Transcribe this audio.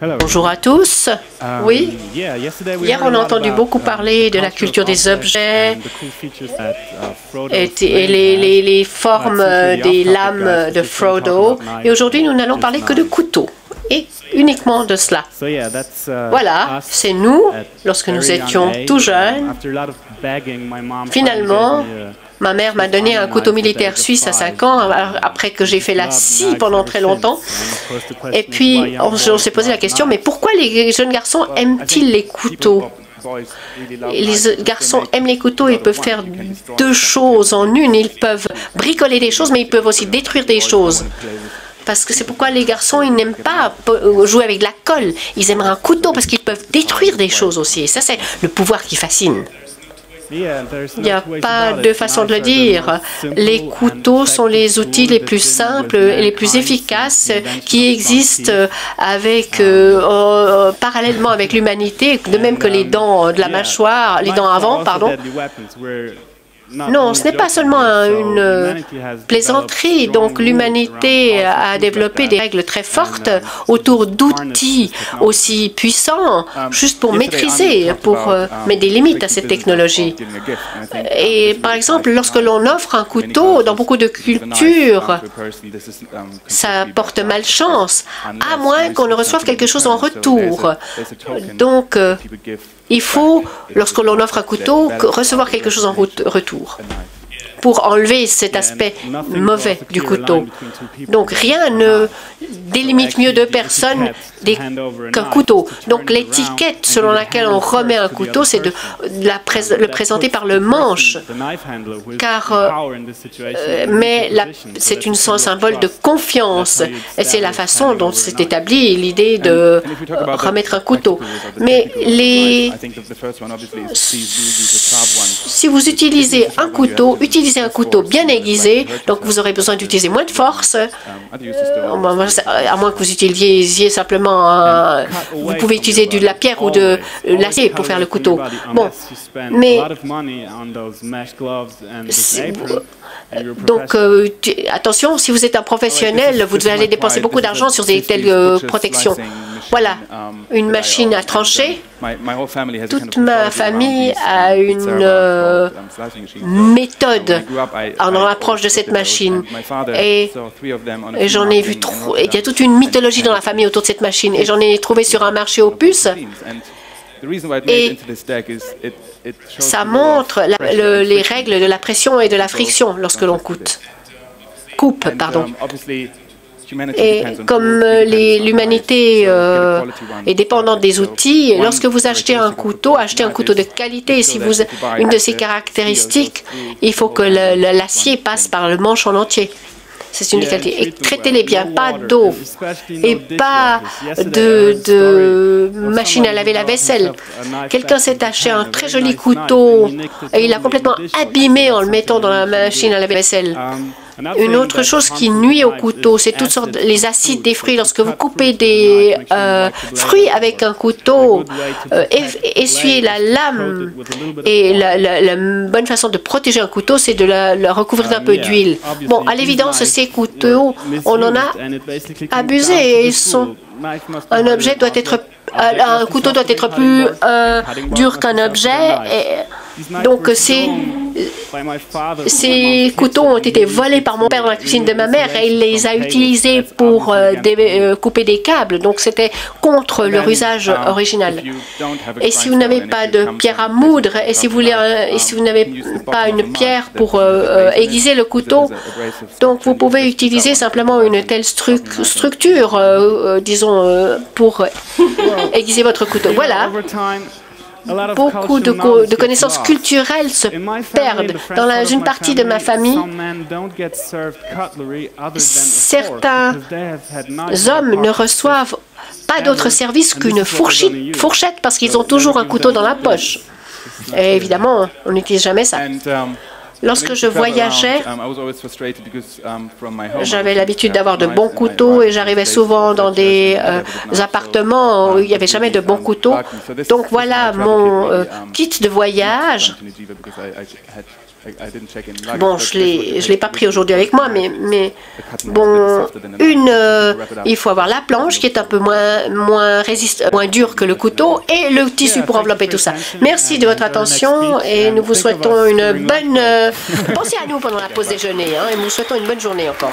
Bonjour à tous. Oui, hier on a entendu beaucoup parler de la culture des objets et les formes des lames de Frodo. Et aujourd'hui, nous n'allons parler que de couteaux et uniquement de cela. Voilà, c'est nous, lorsque nous étions tout jeunes. Finalement, ma mère m'a donné un couteau militaire suisse à 5 ans, après que j'ai fait la scie pendant très longtemps. Et puis, on s'est posé la question, mais pourquoi les jeunes garçons aiment-ils les couteaux? Les garçons aiment les couteaux, ils peuvent faire deux choses en une. Ils peuvent bricoler des choses, mais ils peuvent aussi détruire des choses. Parce que c'est pourquoi les garçons, ils n'aiment pas jouer avec de la colle. Ils aimeraient un couteau parce qu'ils peuvent détruire des choses aussi. Et ça, c'est le pouvoir qui fascine. Il n'y a pas de façon de le dire. Les couteaux sont les outils les plus simples et les plus efficaces qui existent parallèlement avec l'humanité, de même que les dents de la mâchoire, les dents avant, pardon. Non, ce n'est pas seulement une plaisanterie. Donc, l'humanité a développé des règles très fortes autour d'outils aussi puissants, juste pour maîtriser, pour mettre des limites à cette technologie. Et par exemple, lorsque l'on offre un couteau, dans beaucoup de cultures, ça porte malchance, à moins qu'on ne reçoive quelque chose en retour. Donc, il faut, lorsque l'on offre un couteau, recevoir quelque chose en retour pour enlever cet aspect mauvais du couteau. Donc, rien ne délimite mieux deux personnes qu'un couteau. Donc, l'étiquette selon laquelle on remet un couteau, c'est de le présenter par le manche, mais c'est un symbole de confiance. Et c'est la façon dont s'est établie l'idée de remettre un couteau. Mais si vous utilisez un couteau, utilisez un couteau bien aiguisé, donc vous aurez besoin d'utiliser moins de force, à moins que vous utilisiez simplement, vous pouvez utiliser de la pierre ou de l'acier pour faire le couteau. Bon, mais donc, attention, si vous êtes un professionnel, vous allez dépenser beaucoup d'argent sur des telles protections. Voilà, une machine à trancher. Toute ma famille a une méthode dans l'approche de cette machine. Et j'en ai vu trop. Il y a toute une mythologie dans la famille autour de cette machine. Et j'en ai trouvé sur un marché aux puces. Et ça montre les règles de la pression et de la friction lorsque l'on coupe. Et comme l'humanité est dépendante des outils, lorsque vous achetez un couteau de qualité. Une de ses caractéristiques, il faut que l'acier passe par le manche en entier. C'est une qualité. Et traitez-les bien, pas d'eau et pas de machine à laver la vaisselle. Quelqu'un s'est acheté un très joli couteau et il l'a complètement abîmé en le mettant dans la machine à laver la vaisselle. Une autre chose qui nuit au couteau, c'est toutes sortes les acides des fruits. Lorsque vous coupez des fruits avec un couteau, essuyez la lame. Et la bonne façon de protéger un couteau, c'est de le recouvrir d'un peu d'huile. Bon, à l'évidence, ces couteaux, on en a abusé. Un couteau doit être plus dur qu'un objet. Donc, ces couteaux ont été volés par mon père dans la cuisine de ma mère et il les a utilisés pour couper des câbles. Donc, c'était contre leur usage original. Et si vous n'avez pas de pierre à moudre et si vous n'avez pas une pierre pour aiguiser le couteau, donc vous pouvez utiliser simplement une telle structure, disons, pour aiguiser votre couteau. Voilà. Beaucoup de connaissances culturelles se perdent. Dans une partie de ma famille, certains hommes ne reçoivent pas d'autre service qu'une fourchette parce qu'ils ont toujours un couteau dans la poche. Et évidemment, on n'utilise jamais ça. Lorsque je voyageais, j'avais l'habitude d'avoir de bons couteaux et j'arrivais souvent dans des appartements où il n'y avait jamais de bons couteaux. Donc voilà mon kit de voyage. Bon, je l'ai pas pris aujourd'hui avec moi, mais bon, il faut avoir la planche qui est un peu moins dure que le couteau et le tissu pour envelopper tout ça. Merci de votre attention et nous vous souhaitons une bonne... Pensez à nous pendant la pause déjeuner, hein, et nous vous souhaitons une bonne journée encore.